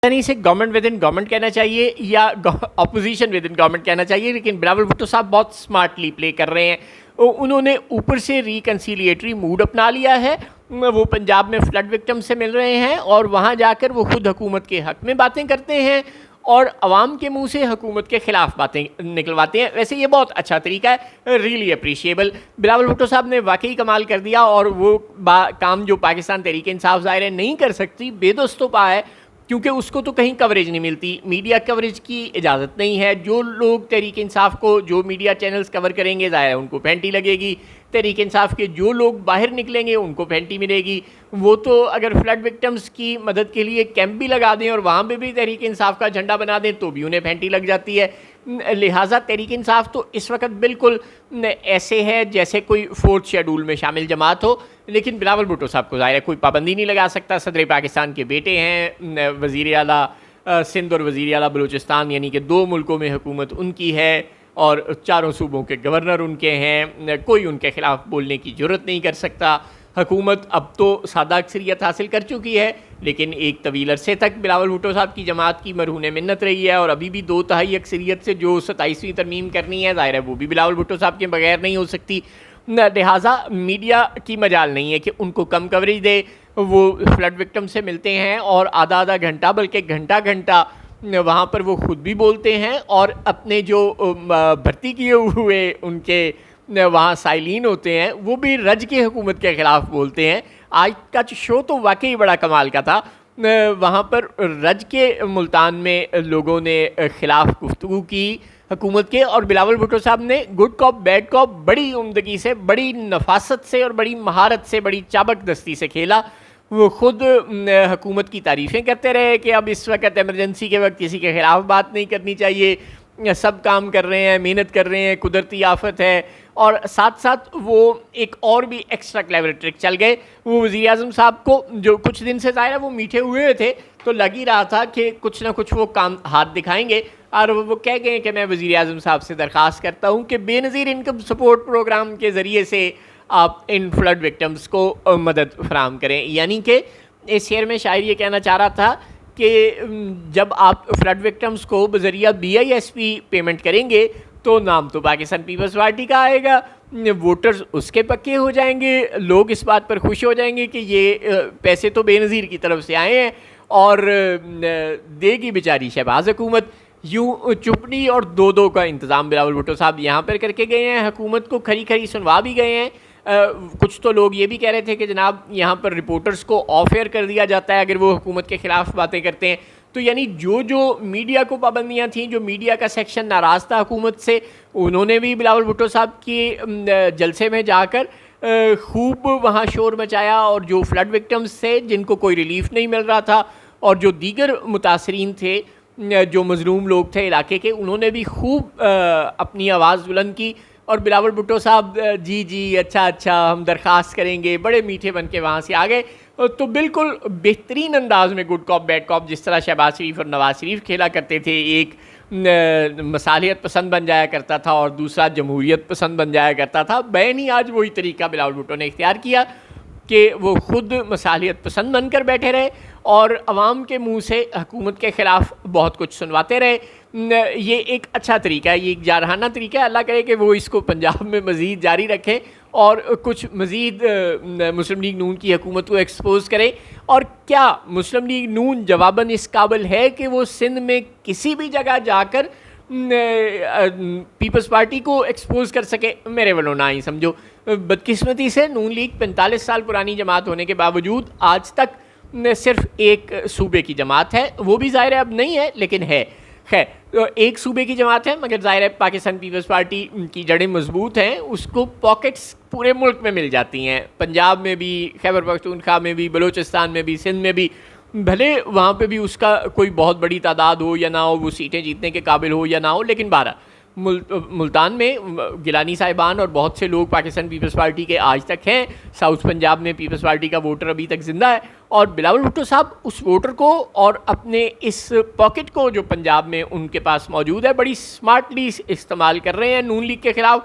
نہیں سے government with in government کہنا چاہیے یا اپوزیشن ود ان گورنمنٹ کہنا چاہیے، لیکن بلاول بھٹو صاحب بہت سمارٹلی پلے کر رہے ہیں. انہوں نے اوپر سے ریکنسیلیٹری موڈ اپنا لیا ہے. وہ پنجاب میں فلڈ وکٹم سے مل رہے ہیں اور وہاں جا کر وہ خود حکومت کے حق میں باتیں کرتے ہیں اور عوام کے منہ سے حکومت کے خلاف باتیں نکلواتے ہیں. ویسے یہ بہت اچھا طریقہ ہے، ریئلی اپریشیبل. بلاول بھٹو صاحب نے واقعی کمال کر دیا، اور وہ کام جو پاکستان تحریک انصاف ظاہر ہے نہیں کر سکتی، بے دست و پا ہے، کیونکہ اس کو تو کہیں کوریج نہیں ملتی، میڈیا کوریج کی اجازت نہیں ہے. جو لوگ تحریک انصاف کو، جو میڈیا چینلز کور کریں گے، ظاہر ہے ان کو پینٹی لگے گی. تحریک انصاف کے جو لوگ باہر نکلیں گے ان کو پینٹی ملے گی. وہ تو اگر فلڈ وکٹمز کی مدد کے لیے کیمپ بھی لگا دیں اور وہاں پہ بھی تحریک انصاف کا جھنڈا بنا دیں تو بھی انہیں پینٹی لگ جاتی ہے. لہٰذا تحریک انصاف تو اس وقت بالکل ایسے ہے جیسے کوئی فورتھ شیڈول میں شامل جماعت ہو. لیکن بلاول بھٹو صاحب کو ظاہر ہے کوئی پابندی نہیں لگا سکتا. صدر پاکستان کے بیٹے ہیں، وزیر اعلیٰ سندھ اور وزیر اعلیٰ بلوچستان، یعنی کہ 2 ملکوں میں حکومت ان کی ہے اور 4 صوبوں کے گورنر ان کے ہیں. کوئی ان کے خلاف بولنے کی جرت نہیں کر سکتا. حکومت اب تو سادہ اکثریت حاصل کر چکی ہے، لیکن ایک طویل عرصے تک بلاول بھٹو صاحب کی جماعت کی مرہون منت رہی ہے، اور ابھی بھی 2/3 اکثریت سے جو 27ویں ترمیم کرنی ہے، ظاہر ہے وہ بھی بلاول بھٹو صاحب کے بغیر نہیں ہو سکتی. لہٰذا میڈیا کی مجال نہیں ہے کہ ان کو کم کوریج دے. وہ فلڈ وکٹم سے ملتے ہیں اور آدھا گھنٹہ بلکہ گھنٹہ وہاں پر وہ خود بھی بولتے ہیں، اور اپنے جو بھرتی کیے ہوئے ان کے وہاں سائلین ہوتے ہیں وہ بھی رج کے حکومت کے خلاف بولتے ہیں. آج کا شو تو واقعی بڑا کمال کا تھا. وہاں پر رج کے ملتان میں لوگوں نے خلاف گفتگو کی حکومت کے، اور بلاول بھٹو صاحب نے گڈ کاپ بیڈ کاپ بڑی عمدگی سے، بڑی نفاست سے اور بڑی مہارت سے، بڑی چابک دستی سے کھیلا. وہ خود حکومت کی تعریفیں کرتے رہے کہ اب اس وقت ایمرجنسی کے وقت کسی کے خلاف بات نہیں کرنی چاہیے، سب کام کر رہے ہیں، محنت کر رہے ہیں، قدرتی آفت ہے. اور ساتھ ساتھ وہ ایک اور بھی ایکسٹرا کلیور ٹرک چل گئے. وہ وزیر اعظم صاحب کو جو کچھ دن سے ظاہر ہے وہ میٹھے ہوئے تھے تو لگ ہی رہا تھا کہ کچھ نہ کچھ وہ کام ہاتھ دکھائیں گے، اور وہ کہہ گئے کہ میں وزیر اعظم صاحب سے درخواست کرتا ہوں کہ بے نظیر انکم سپورٹ پروگرام کے ذریعے سے آپ ان فلڈ وکٹمز کو مدد فراہم کریں. یعنی کہ اس شعر میں شاعر یہ کہنا چاہ رہا تھا کہ جب آپ فلڈ وکٹمز کو بذریعہ BISP پیمنٹ کریں گے تو نام تو پاکستان پیپلز پارٹی کا آئے گا، ووٹرز اس کے پکے ہو جائیں گے، لوگ اس بات پر خوش ہو جائیں گے کہ یہ پیسے تو بے نظیر کی طرف سے آئے ہیں، اور دے گی بیچاری شہباز حکومت. یوں چپنی اور 2 کا انتظام بلاول بھٹو صاحب یہاں پر کر کے گئے ہیں. حکومت کو کھری سنوا بھی گئے ہیں. کچھ تو لوگ یہ بھی کہہ رہے تھے کہ جناب یہاں پر رپورٹرز کو آف ایئر کر دیا جاتا ہے اگر وہ حکومت کے خلاف باتیں کرتے ہیں. تو یعنی جو میڈیا کو پابندیاں تھیں، جو میڈیا کا سیکشن ناراض تھا حکومت سے، انہوں نے بھی بلاول بھٹو صاحب کے جلسے میں جا کر خوب وہاں شور مچایا. اور جو فلڈ وکٹمز تھے جن کو کوئی ریلیف نہیں مل رہا تھا، اور جو دیگر متاثرین تھے، جو مظلوم لوگ تھے علاقے کے، انہوں نے بھی خوب اپنی آواز بلند کی. اور بلاول بھٹو صاحب جی اچھا ہم درخواست کریں گے، بڑے میٹھے بن کے وہاں سے آ گئے. تو بالکل بہترین انداز میں گڈ کاپ بیڈ کاپ، جس طرح شہباز شریف اور نواز شریف کھیلا کرتے تھے، ایک مصالحت پسند بن جایا کرتا تھا اور دوسرا جمہوریت پسند بن جایا کرتا تھا. بین ہی آج وہی طریقہ بلاول بھٹو نے اختیار کیا کہ وہ خود مصالحت پسند بن کر بیٹھے رہے اور عوام کے منہ سے حکومت کے خلاف بہت کچھ سنواتے رہے. یہ ایک اچھا طریقہ ہے، یہ ایک جارحانہ طریقہ ہے. اللہ کرے کہ وہ اس کو پنجاب میں مزید جاری رکھیں اور کچھ مزید مسلم لیگ نون کی حکومت کو ایکسپوز کرے. اور کیا مسلم لیگ نون جواباً اس قابل ہے کہ وہ سندھ میں کسی بھی جگہ جا کر پیپلز پارٹی کو ایکسپوز کر سکے؟ میرے والوں نہ ہی سمجھو. بدقسمتی سے نون لیگ 45 سال پرانی جماعت ہونے کے باوجود آج تک صرف ایک صوبے کی جماعت ہے. وہ بھی ظاہر ہے اب نہیں ہے لیکن ہے. خیر، ایک صوبے کی جماعت ہے، مگر ظاہر ہے پاکستان پیپلز پارٹی کی جڑیں مضبوط ہیں، اس کو پاکٹس پورے ملک میں مل جاتی ہیں، پنجاب میں بھی، خیبر پختونخوا میں بھی، بلوچستان میں بھی، سندھ میں بھی. بھلے وہاں پہ بھی اس کا کوئی بہت بڑی تعداد ہو یا نہ ہو، وہ سیٹیں جیتنے کے قابل ہو یا نہ ہو، لیکن ملتان میں گیلانی صاحبان اور بہت سے لوگ پاکستان پیپلز پارٹی کے آج تک ہیں. ساؤتھ پنجاب میں پیپلز پارٹی کا ووٹر ابھی تک زندہ ہے، اور بلاول بھٹو صاحب اس ووٹر کو اور اپنے اس پاکٹ کو جو پنجاب میں ان کے پاس موجود ہے بڑی سمارٹلی استعمال کر رہے ہیں نون لیگ کے خلاف.